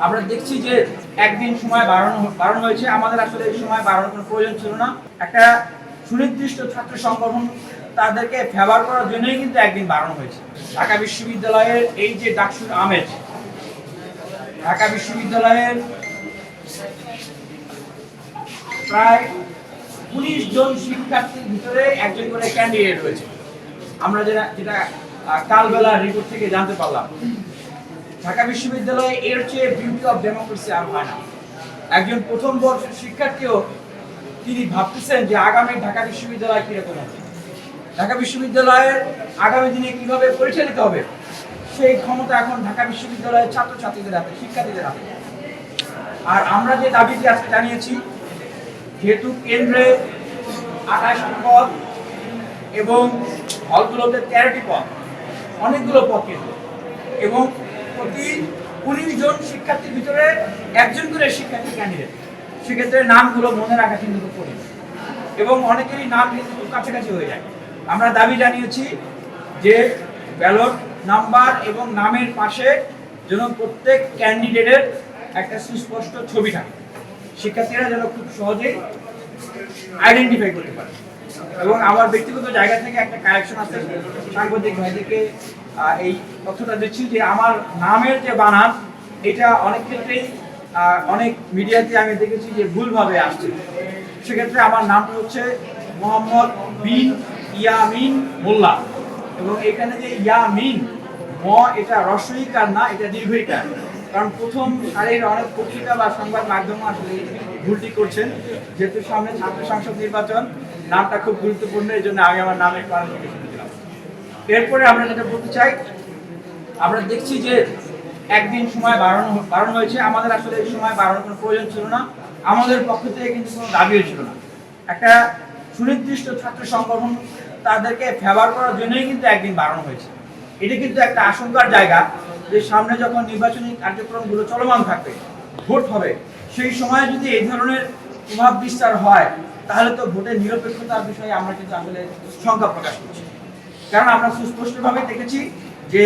আমরা দেখছি যে একদিন সময় বাড়ানো হয়েছে। আমাদের আসলে এই সময় বাড়ানোর কোনো প্রয়োজন ছিল না। একটা সুনির্দিষ্ট ছাত্র সংগঠন তাদেরকে ফেভার করার জন্যই কিন্তু একদিন বাড়ানো হয়েছে। ঢাকা বিশ্ববিদ্যালয়ের এই যে ডাকসুর আমেজ, ঢাকা বিশ্ববিদ্যালয়ের প্রায় 19 জন শিক্ষার্থীর ভিতরে একজন করে ক্যান্ডিডেট রয়েছে। আমরা যেটা কালবেলা রিপোর্ট থেকে জানতে পারলাম। ঢাকা বিশ্ববিদ্যালয়ে এর চেয়ে বিউটি অফ ডেমোক্রেসি আর হয় না। একজন প্রথম বর্ষের শিক্ষার্থীও তিনি ভাবতেছেন যে আগামী ঢাকা বিশ্ববিদ্যালয় কিরকম হবে, ঢাকা বিশ্ববিদ্যালয়ের আগামী দিনে কিভাবে পরিচালিত হবে, সেই ক্ষমতা এখন ঢাকা বিশ্ববিদ্যালয়ের ছাত্রছাত্রীদের হাতে, শিক্ষার্থীদের হাতে। আর আমরা যে দাবিটি আজকে জানিয়েছি, যেহেতু কেন্দ্রে 28টি পদ এবং হলগুলোতে 13টি পদ, অনেকগুলো পদ কিন্তু, এবং প্রতি 19 জন শিক্ষার্থীর ভিতরে একজন করে শিক্ষার্থী ক্যান্ডিডেট, সেক্ষেত্রে নামগুলো মনে রাখা কিন্তু কঠিন এবং অনেকেরই নাম কিন্তু কাছাকাছি হয়ে যায়। আমরা দাবি জানিয়েছি যে ব্যালট নাম্বার এবং নামের পাশে যেন প্রত্যেক ক্যান্ডিডেটের একটা সুস্পষ্ট ছবি থাকে, শিক্ষার্থীরা যেন খুব সহজেই আইডেন্টিফাই করতে পারে। এবং আমার ব্যক্তিগত জায়গা থেকে একটা কারেকশন আছে, সাংবাদিক ভাইদেরকে এই তথ্যটা দিচ্ছি যে আমার নামের যে বানান, এটা অনেক ক্ষেত্রেই অনেক মিডিয়াতে আমি দেখেছি যে ভুলভাবে আসছে। সেক্ষেত্রে আমার নামটা হচ্ছে মোহাম্মদ বিন ইয়ামিন মোল্লা, এবং এখানে যে ইয়ামিন এটা রস্বইকার না, এটা দীর্ঘইকার। কারণ প্রথম সারির অনেক পত্রিকা বা সংবাদ মাধ্যম আসলে ভুলটি করছেন। যেহেতু সামনে ছাত্র সংসদ নির্বাচন, নামটা খুব গুরুত্বপূর্ণ, এই জন্য আমি আমার নামের ক্লারিফিকেশন দিলাম। এরপরে আমরা যেটা বলতে চাই, আমরা দেখছি যে একদিন সময় বাড়ানো হয়েছে। আমাদের আসলে এই সময় বাড়ানোর কোনো প্রয়োজন ছিল না। আমাদের পক্ষ থেকে কিন্তু কোনো দাবিও ছিল না। একটা সুনির্দিষ্ট ছাত্র সংগঠন তাদেরকে ফেভার করার জন্যই কিন্তু একদিন বাড়ানো হয়েছে। এটা কিন্তু একটা আশঙ্কার জায়গা যে সামনে যখন নির্বাচনী কার্যক্রমগুলো চলমান থাকবে, ভোট হবে, সেই সময় যদি এই ধরনের প্রভাব বিস্তার হয়, তাহলে তো ভোটের নিরপেক্ষতার বিষয়ে আমরা কিন্তু আসলে শঙ্কা প্রকাশ করছি। কারণ আমরা সুস্পষ্টভাবে দেখেছি যে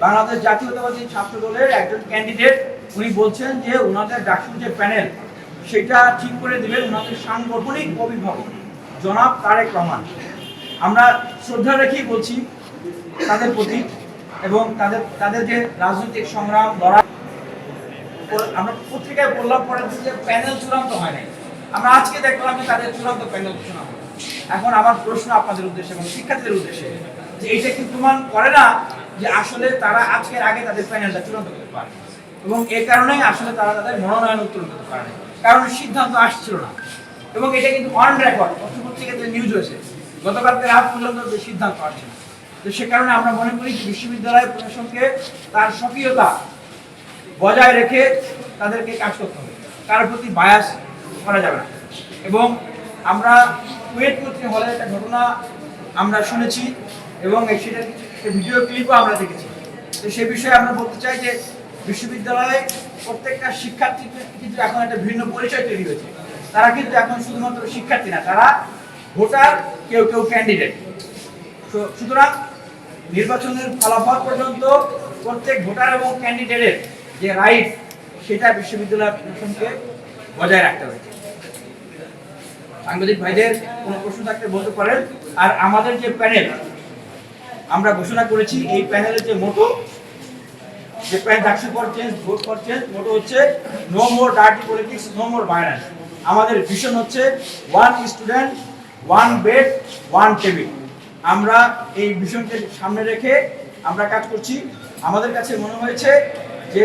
বাংলাদেশ জাতীয়তাবাদী ছাত্র দলের একজন ক্যান্ডিডেট, উনি বলছেন যে ওনাদের ডাকসুর যে প্যানেল, সেটা ঠিক করে দিবেন ওনাদের সাংগঠনিক অভিভাবক জনাব তারেক রহমান। আমরা শ্রদ্ধা রেখেই বলছি তাদের প্রতি, এবং তাদের যে রাজনৈতিক সংগ্রাম লড়াই। আমরা পত্রিকায় বললাম পরে যে প্যানেল চূড়ান্ত হয় নাই, আমরা আজকে দেখলাম যে তাদের চূড়ান্ত প্যানেল ঘোষণা হবে। এখন আমার প্রশ্ন আপনাদের উদ্দেশ্যে এবং শিক্ষার্থীদের উদ্দেশ্যে, যে এটা কি প্রমাণ করে না যে আসলে তারা আজকের আগে তাদের প্যানেলটা চূড়ান্ত করতে পারে, এবং এই কারণেই আসলে তারা তাদের মনোনয়ন উত্তোলন করতে পারে না, কারণ সিদ্ধান্ত আসছিল না। এবং এটা কিন্তু অন রেকর্ড পত্রিকাতে নিউজ হয়েছে, গতকালকে রাত পর্যন্ত যে সিদ্ধান্ত আসছে না। তো সে কারণে আমরা মনে করি যে বিশ্ববিদ্যালয় প্রশাসনকে তার সক্রিয়তা বজায় রেখে তাদেরকে কাজ করতে হবে, কারোর প্রতি বায়াস করা যাবে না। এবং আমরা কুয়েট হলে একটা ঘটনা আমরা শুনেছি এবং সেটা ভিডিও ক্লিপও আমরা দেখেছি। তো সে বিষয়ে আমরা বলতে চাই যে বিশ্ববিদ্যালয়ে প্রত্যেকটা শিক্ষার্থী কিন্তু এখন একটা ভিন্ন পরিচয় তৈরি হয়েছে। তারা কিন্তু এখন শুধুমাত্র শিক্ষার্থী না, তারা ভোটার, কেউ কেউ ক্যান্ডিডেট। সুতরাং নির্বাচনের ফলাফল পর্যন্ত প্রত্যেক ভোটার এবং ক্যান্ডিডেটের যে রাইট, সেটা বিশ্ববিদ্যালয় প্রশাসনকে বজায় রাখতে হবে। সাংবাদিক ভাইদের কোনো প্রশ্ন থাকতে বলতে পারেন। আর আমাদের যে প্যানেল আমরা ঘোষণা করেছি, এই প্যানেলের যে মোটো, যে DUCSU for change, vote for change, motto হচ্ছে no more dirty politics, no more violence. আমাদের ভিশন হচ্ছে 1 স্টুডেন্ট 1 বেড 1 টেবিল। আমরা এই ভিশনকে সামনে রেখে আমরা কাজ করছি। আমাদের কাছে মনে হয়েছে যে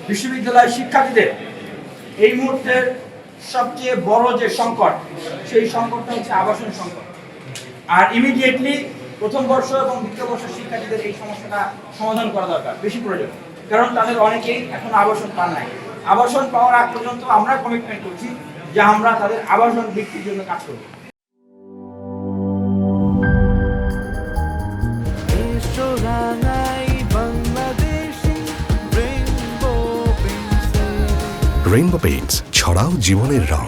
বিশ্ববিদ্যালয়ের শিক্ষার্থীদের এই মুহূর্তের সবচেয়ে বড় যে সংকট, সেই সংকটটা হচ্ছে আবাসন সংকট। আর ইমিডিয়েটলি প্রথম বর্ষ এবং দ্বিতীয় বর্ষের শিক্ষার্থীদের এই সমস্যাটা সমাধান করা দরকার, বেশি প্রয়োজন। কারণ তাদের অনেকেই এখন আবাসন পান নাই। আবাসন পাওয়ার আগ পর্যন্ত আমরা কমিটমেন্ট করছি যে আমরা তাদের আবাসন বৃদ্ধির জন্য কাজ করব। রেইনবো পেইন্টস, ছড়াও জীবনের রং।